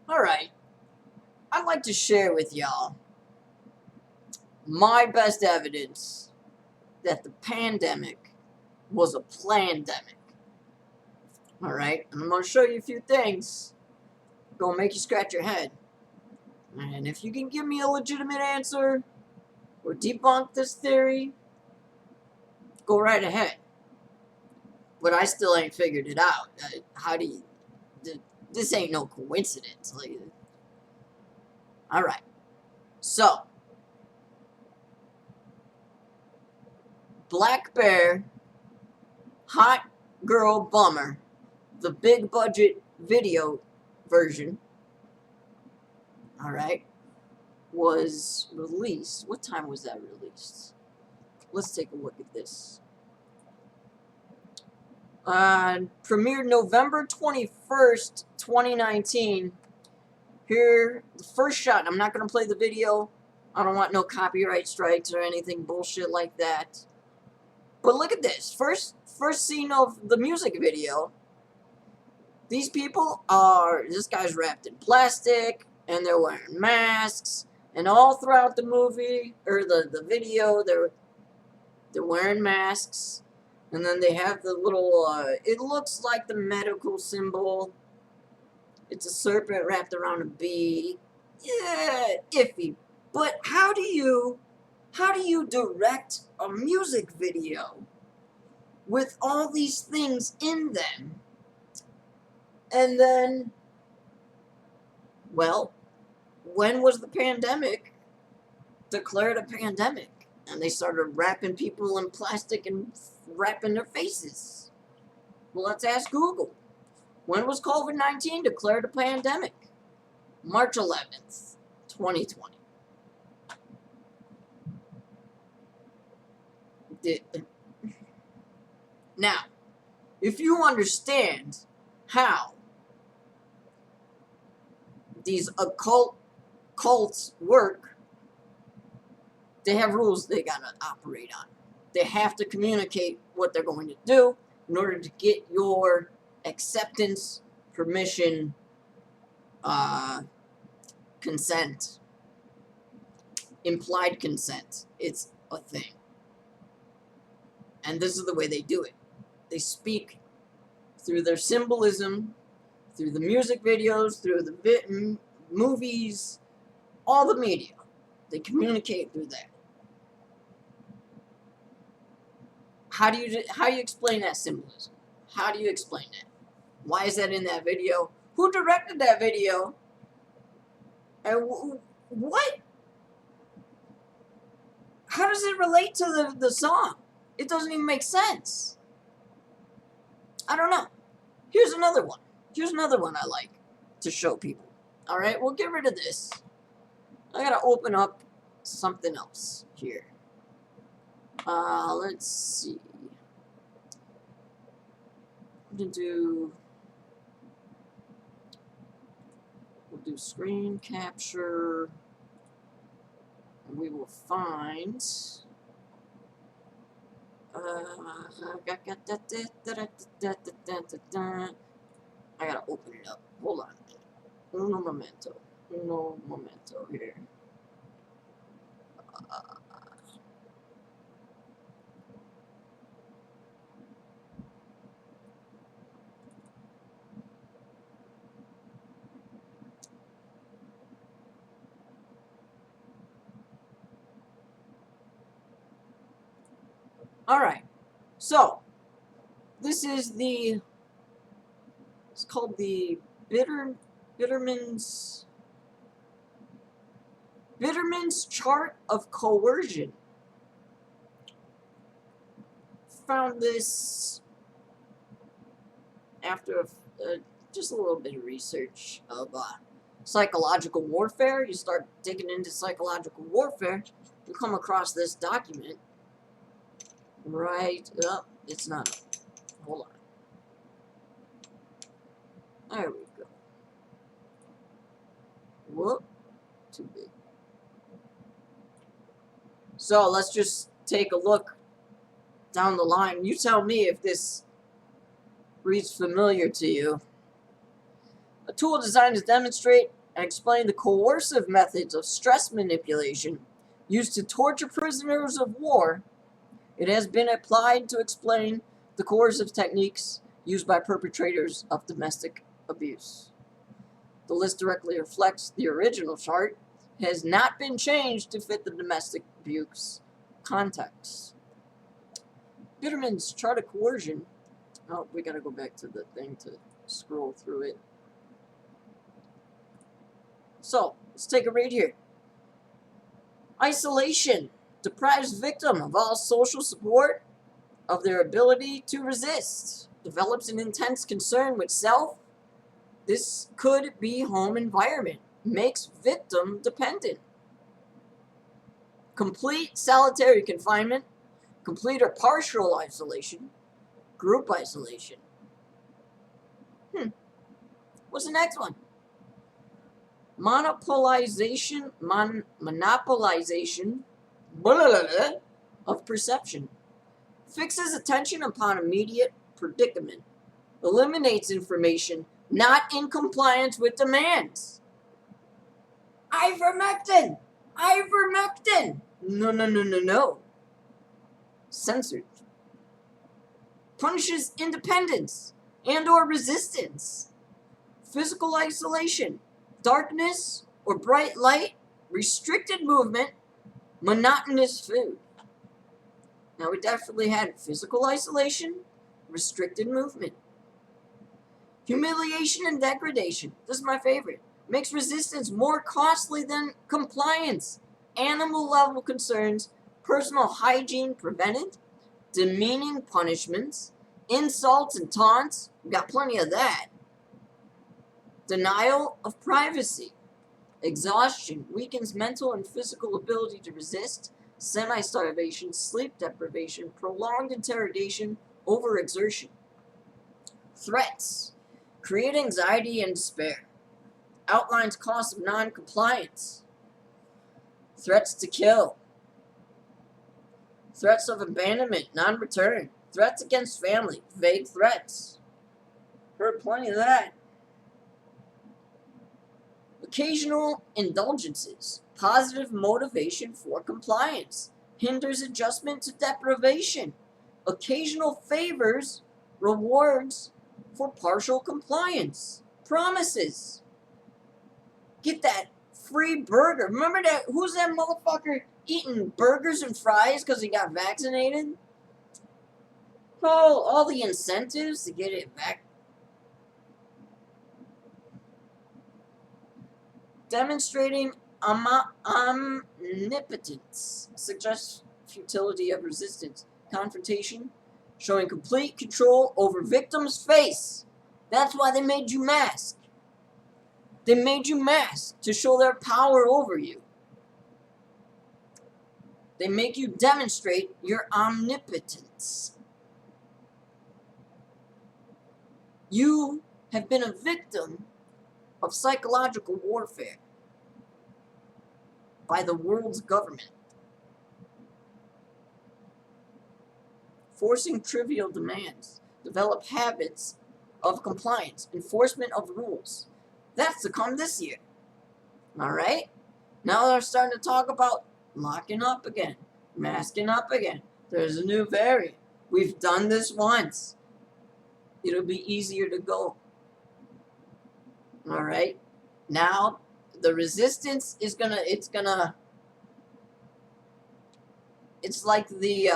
Alright, I'd like to share with y'all my best evidence that the pandemic was a plandemic. Alright, and I'm going to show you a few things going to make you scratch your head. And if you can give me a legitimate answer or debunk this theory, go right ahead. But I still ain't figured it out. How do you... This ain't no coincidence. Alright. So, Black Bear, Hot Girl Bummer, the big budget video version, alright, was released. What time was that released? Let's take a look at this. Premiered November 21st, 2019. Here, the first shot. I'm not going to play the video. I don't want no copyright strikes or anything bullshit like that. But look at this. First scene of the music video. These people are... This guy's wrapped in plastic, and they're wearing masks. And all throughout the movie, or the video, they're wearing masks. And then they have the little, it looks like the medical symbol. It's a serpent wrapped around a bee. Yeah, iffy. But how do you direct a music video with all these things in them? And then, well, when was the pandemic declared a pandemic? And they started wrapping people in plastic and wrapping their faces. Well, let's ask Google. When was COVID-19 declared a pandemic? March 11th, 2020. Now, if you understand how these occult cults work, they have rules they gotta operate on. They have to communicate what they're going to do in order to get your acceptance, permission, consent, implied consent. It's a thing. And this is the way they do it. They speak through their symbolism, through the music videos, through the movies, all the media. They communicate through that. How do you explain that symbolism? How do you explain that? Why is that in that video? Who directed that video? And what? How does it relate to the song? It doesn't even make sense. I don't know. Here's another one. Here's another one I like to show people. Alright, we'll get rid of this. I gotta open up something else here. Let's see. We'll do screen capture. And we will find I gotta open it up. Hold on. Uno momento here. Alright, so this is it's called the Bitterman's chart of coercion. Found this after just a little bit of research of psychological warfare. You start digging into psychological warfare, you come across this document. Right up. It's not up. Hold on. There we go. Whoop. Too big. So let's just take a look down the line. You tell me if this reads familiar to you. A tool designed to demonstrate and explain the coercive methods of stress manipulation used to torture prisoners of war, it has been applied to explain the coercive techniques used by perpetrators of domestic abuse. The list directly reflects the original chart. It has not been changed to fit the domestic abuse context. Bitterman's chart of coercion. Oh, we gotta go back to the thing to scroll through it. So, let's take a read here. Isolation deprives victim of all social support, of their ability to resist, develops an intense concern with self. This could be home environment, makes victim dependent. Complete solitary confinement, complete or partial isolation, group isolation. What's the next one? Monopolization of perception. Fixes attention upon immediate predicament. Eliminates information not in compliance with demands. Ivermectin! Ivermectin! No. Censored. Punishes independence and or resistance. Physical isolation. Darkness or bright light. Restricted movement. Monotonous food. Now, we definitely had physical isolation, restricted movement. Humiliation and degradation. This is my favorite. Makes resistance more costly than compliance. Animal level concerns. Personal hygiene prevented. Demeaning punishments. Insults and taunts. We got plenty of that. Denial of privacy. Exhaustion. Weakens mental and physical ability to resist. Semi-starvation, sleep deprivation, prolonged interrogation, overexertion. Threats. Create anxiety and despair. Outlines costs of non-compliance. Threats to kill. Threats of abandonment, non-return. Threats against family, vague threats. Heard plenty of that. Occasional indulgences. Positive motivation for compliance. Hinders adjustment to deprivation. Occasional favors, rewards for partial compliance. Promises. Get that free burger. Remember that? Who's that motherfucker eating burgers and fries because he got vaccinated? Oh, all the incentives to get it back. Demonstrating omnipotence suggests futility of resistance. Confrontation, showing complete control over victim's face. That's why they made you mask. They made you mask to show their power over you. They make you demonstrate your omnipotence. You have been a victim of psychological warfare by the world's government. Forcing trivial demands. Develop habits of compliance. Enforcement of rules. That's to come this year. Alright? Now they're starting to talk about locking up again. Masking up again. There's a new variant. We've done this once. It'll be easier to go. Alright? Now, the resistance is it's like the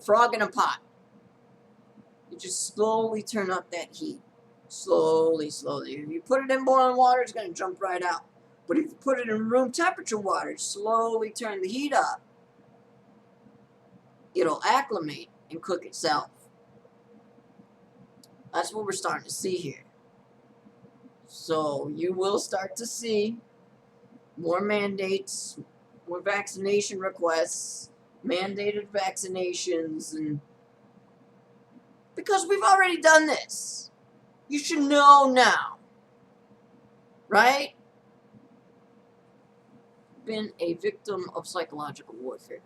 frog in a pot. You just slowly turn up that heat. Slowly. If you put it in boiling water, it's going to jump right out. But if you put it in room temperature water, slowly turn the heat up. It'll acclimate and cook itself. That's what we're starting to see here. So you will start to see more mandates, more vaccination requests, mandated vaccinations, and because we've already done this. You should know now. Right? Been a victim of psychological warfare.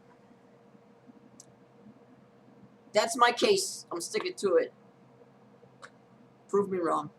That's my case. I'm sticking to it. Prove me wrong.